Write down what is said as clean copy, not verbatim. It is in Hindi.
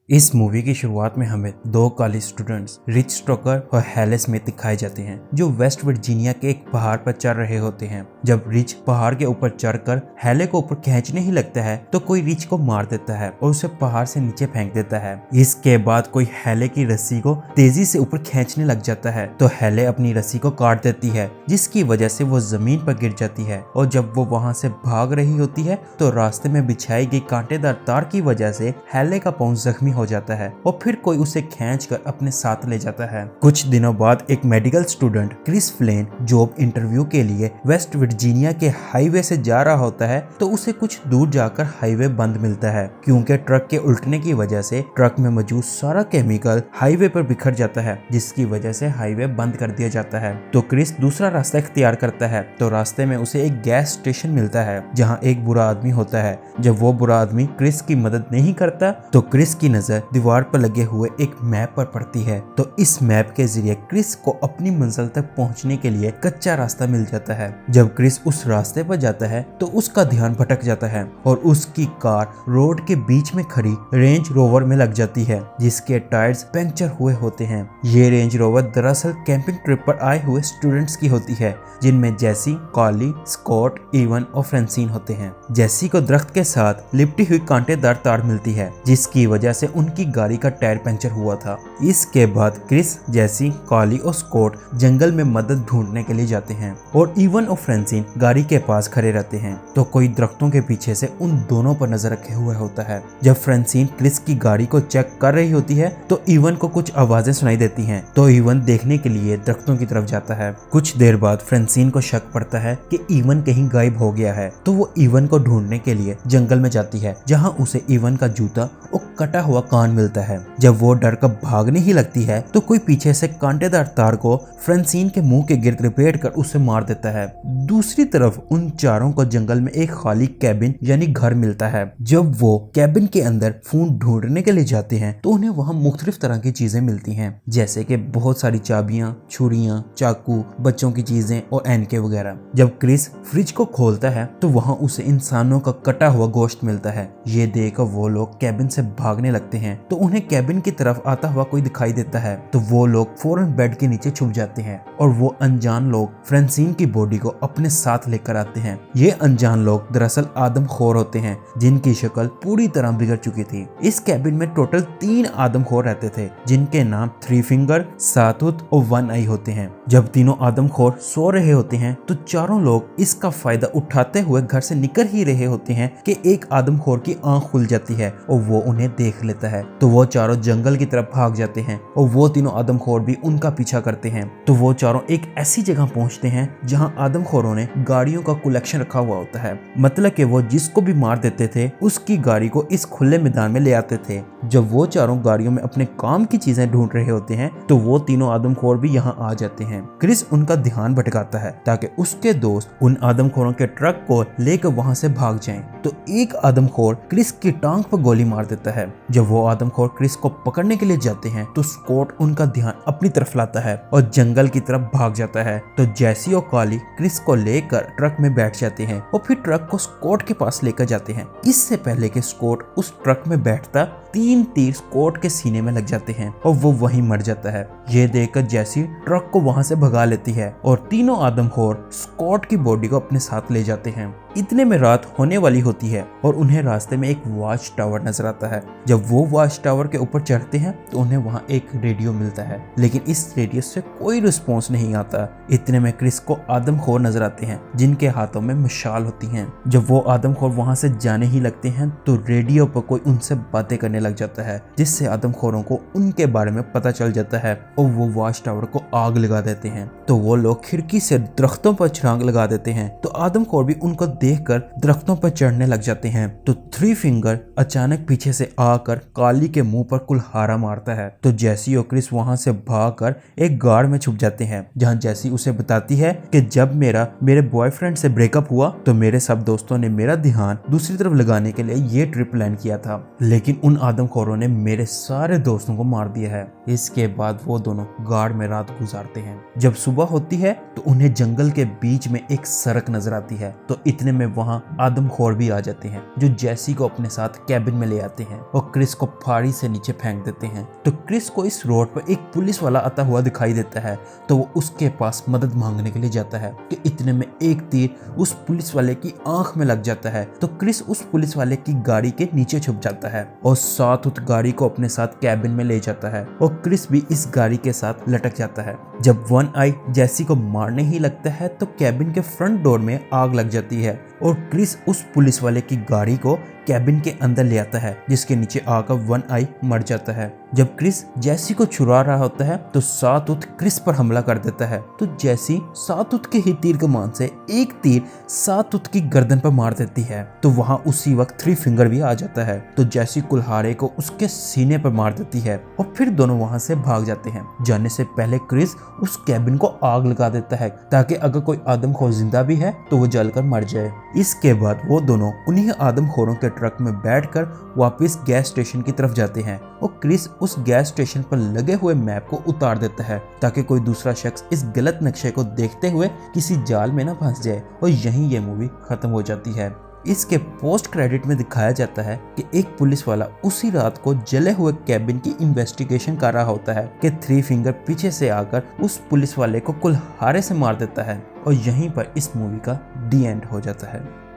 इस मूवी की शुरुआत में हमें दो कॉलेज स्टूडेंट्स रिच स्टोकर और हैले स्मिथ दिखाए जाते हैं जो वेस्ट वर्जीनिया के एक पहाड़ पर चढ़ रहे होते हैं। जब रिच पहाड़ के ऊपर चढ़कर हैले को ऊपर खींचने ही लगता है तो कोई रिच को मार देता है और उसे पहाड़ से नीचे फेंक देता है। इसके बाद कोई हैले की रस्सी को तेजी से ऊपर खींचने लग जाता है तो हैले अपनी रस्सी को काट देती है जिसकी वजह से वो जमीन पर गिर जाती है। और जब वो वहां से भाग रही होती है तो रास्ते में बिछाई गई कांटेदार तार की वजह से हैले का पाँव जख्मी हो जाता है और फिर कोई उसे खींचकर अपने साथ ले जाता है। कुछ दिनों बाद एक medical student Chris फ्लेन job interview के लिए वेस्ट वर्जीनिया के हाईवे से जा रहा होता है तो उसे कुछ दूर जाकर हाईवे बंद मिलता है क्योंकि ट्रक के उल्टने की वजह से ट्रक में मौजूद सारा केमिकल हाईवे पर बिखर जाता है जिसकी वजह से हाईवे बंद कर दिया जाता है। तो क्रिस दूसरा रास्ता इख्तियार करता है तो रास्ते में उसे एक गैस स्टेशन मिलता है जहाँ एक बुरा आदमी होता है। जब वो बुरा आदमी क्रिस की मदद नहीं करता तो क्रिस की नजर दीवार पर लगे हुए एक मैप पर पड़ती है तो इस मैप के जरिए क्रिस को अपनी मंजिल तक पहुंचने के लिए कच्चा रास्ता मिल जाता है। जब क्रिस उस रास्ते पर जाता है तो उसका ध्यान भटक जाता है और उसकी कार रोड के बीच में खड़ी रेंज रोवर में लग जाती है जिसके टायर्स पंक्चर हुए होते हैं। ये रेंज रोवर दरअसल कैंपिंग ट्रिप पर आए हुए स्टूडेंट्स की होती है जिनमें जैसी, कॉली, स्कॉट, इवन और फ्रांसिन होते हैं। जैसी को दरख्त के साथ लिपटी हुई कांटेदार तार मिलती है जिसकी वजह से उनकी गाड़ी का टायर पंक्चर हुआ था। इसके बाद क्रिस, जैसी, कॉली और स्कॉट जंगल में मदद ढूंढने के लिए जाते हैं और इवन और फ्रांसिन गाड़ी के पास खड़े रहते हैं तो कोई दरख्तों के पीछे से उन दोनों पर नजर रखे हुए होता है। जब फ्रांसिन क्रिस की गाड़ी को चेक कर रही होती है तो इवन को कुछ आवाजें सुनाई देती हैं तो इवन देखने के लिए दरख्तों की तरफ जाता है। कुछ देर बाद फ्रांसिन को शक पड़ता है कि इवन कहीं गायब हो गया है तो वो इवन को ढूंढने के लिए जंगल में जाती है जहां उसे इवन का जूता और कटा हुआ कान मिलता है। जब वो डर कर भागने ही लगती है तो कोई पीछे से कांटेदार तार को फ्रांसिन के मुंह के गिर्द लपेट कर उसे मार देता है। दूसरी तरफ उन चारों को जंगल में एक खाली कैबिन यानी घर मिलता है। जब वो कैबिन के अंदर फोन ढूंढने के लिए जाते हैं तो उन्हें वहां मुख्तलिफ तरह की चीजें मिलती हैं जैसे कि बहुत सारी चाबियां, छुरियां, चाकू, बच्चों की चीजें और एनके वगैरह। जब क्रिस फ्रिज को खोलता है तो वहां उसे इंसानों का कटा हुआ गोश्त मिलता है। ये देखकर वो लोग कैबिन से भागने लगते हैं तो उन्हें कैबिन की तरफ आता हुआ कोई दिखाई देता है तो वो लोग फौरन बेड के नीचे छुप जाते हैं और वो अनजान लोग फ्रांसिन की बॉडी को अपने साथ लेकर आते हैं। ये अनजान लोग दरअसल आदमखोर होते हैं जिनकी शक्ल पूरी तरह बिगड़ चुकी थी। इस कैबिन में टोटल 3 आदमखोर रहते थे जिनके नाम 3 फिंगर, सातुत और 1 आई होते हैं। जब तीनों आदमखोर सो रहे होते हैं तो चारों लोग इसका फायदा उठाते हुए घर से निकल ही रहे होते हैं कि एक आदमखोर की आंख खुल जाती है और वो उन्हें देख लेता है तो वो चारों जंगल की तरफ भाग जाते हैं और वो तीनों आदमखोर भी उनका पीछा करते हैं। तो वो चारों एक ऐसी जगह पहुंचते हैं जहां आदमखोरों ने गाड़ियों का कलेक्शन रखा हुआ होता है, मतलब कि वो जिसको भी मार देते थे उसकी गाड़ी को इस खुले मैदान में ले आते थे। जब वो चारों गाड़ियों में अपने काम की चीजें ढूंढ रहे होते हैं तो वो तीनों आदमखोर भी यहाँ आ जाते हैं। क्रिस उनका ध्यान भटकाता है ताकि उसके दोस्त उन आदमखोरों के ट्रक को लेकर वहां से भाग जाएं। तो एक आदमखोर क्रिस की टांग पर गोली मार देता है। जब वो आदमखोर क्रिस को पकड़ने के लिए जाते हैं तो स्कॉट उनका ध्यान अपनी तरफ लाता है और जंगल की तरफ भाग जाता है। तो जैसी और कॉली क्रिस को लेकर ट्रक में बैठ जाते हैं और फिर ट्रक को स्कॉट के पास लेकर जाते हैं। इससे पहले कि स्कॉट उस ट्रक में बैठता 3 तीर स्कॉट के सीने में लग जाते हैं और वो वहीं मर जाता है। ये देखकर जैसी ट्रक को वहां से भगा लेती है और तीनों आदमखोर स्कॉट की बॉडी को अपने साथ ले जाते हैं। इतने में रात होने वाली होती है और उन्हें रास्ते में एक वॉच टावर नजर आता है। जब वो वॉच टावर के ऊपर चढ़ते हैं तो उन्हें वहां एक रेडियो मिलता है लेकिन इस रेडियो से कोई रिस्पॉन्स नहीं आता। इतने में क्रिस को आदमखोर नजर आते हैं जिनके हाथों में मशाल होती हैं। जब वो आदमखोर वहां से जाने ही लगते हैं तो रेडियो पर कोई उनसे बातें करने लग जाता है जिससे आदमखोरों को उनके बारे में पता चल जाता है और वो वॉच टावर को आग लगा देते हैं। तो वो लोग खिड़की से दरख्तों पर छलांग लगा देते हैं तो आदमखोर भी उनको देखकर दरख्तों पर चढ़ने लग जाते हैं। तो 3 फिंगर अचानक पीछे से आकर काली के मुंह पर कुल्हाड़ा मारता है तो जैसी और क्रिस वहां से भागकर एक गाड़ में छुप जाते हैं जहां जैसी उसे बताती है कि जब मेरे बॉयफ्रेंड से ब्रेकअप हुआ तो मेरे सब दोस्तों ने मेरा ध्यान दूसरी तरफ लगाने के लिए ये ट्रिप प्लान किया था लेकिन उन आदमखोरों ने मेरे सारे दोस्तों को मार दिया है। इसके बाद वो दोनों गाड़ में रात गुजारते हैं। जब सुबह होती है तो उन्हें जंगल के बीच में एक सड़क नजर आती है तो इतने में वहाँ आदमखोर भी आ जाते हैं जो जेसी को अपने साथ कैबिन में ले आते हैं और क्रिस को फाड़ी से नीचे फेंक देते हैं। तो क्रिस को इस रोड पर एक पुलिस वाला आता हुआ दिखाई देता है, तो वो उसके पास मदद मांगने के लिए जाता है कि इतने में एक तीर उस पुलिस वाले की आंख में लग जाता है। तो क्रिस उस पुलिस वाले की गाड़ी के नीचे छुप जाता है और साथ उस गाड़ी को अपने साथ कैबिन में ले जाता है और क्रिस भी इस गाड़ी के साथ लटक जाता है। जब वन आई जेसी को मारने ही लगता है तो कैबिन के फ्रंट डोर में आग लग जाती है और क्रिस उस पुलिस वाले की गाड़ी को कैबिन के अंदर ले आता है, जिसके नीचे आकर वन आई मर जाता है। जब क्रिस जेसी को छुड़ा रहा होता है तो सातुत क्रिस पर हमला कर देता है। तो जेसी सातुत के ही तीर कमान से एक तीर सातुत की गर्दन पर मार देती है। तो वहां उसी वक्त थ्री फिंगर भी आ जाता है। तो जेसी कुल्हाड़े को उसके सीने पर मार देती है और फिर दोनों वहां से भाग जाते हैं। जाने से पहले क्रिस उस कैबिन को आग लगा देता है ताकि अगर कोई आदमखोर जिंदा भी है तो वो जलकर मर जाए। इसके बाद वो दोनों उन्हीं आदमखोरों के ट्रक में बैठकर वापस गैस स्टेशन की तरफ जाते हैं और क्रिस उस गैस स्टेशन पर लगे हुए मैप को उतार देता है ताकि कोई दूसरा शख्स इस गलत नक्शे को देखते हुए किसी जाल में न फंस जाए। और यहीं ये मूवी खत्म हो जाती है। इसके पोस्ट क्रेडिट में दिखाया जाता है कि एक पुलिस वाला उसी रात को जले हुए कैबिन की इन्वेस्टिगेशन कर रहा होता है कि थ्री फिंगर पीछे से आकर उस पुलिस वाले को कुल्हाड़े से मार देता है और यहीं पर इस मूवी का दी एंड हो जाता है।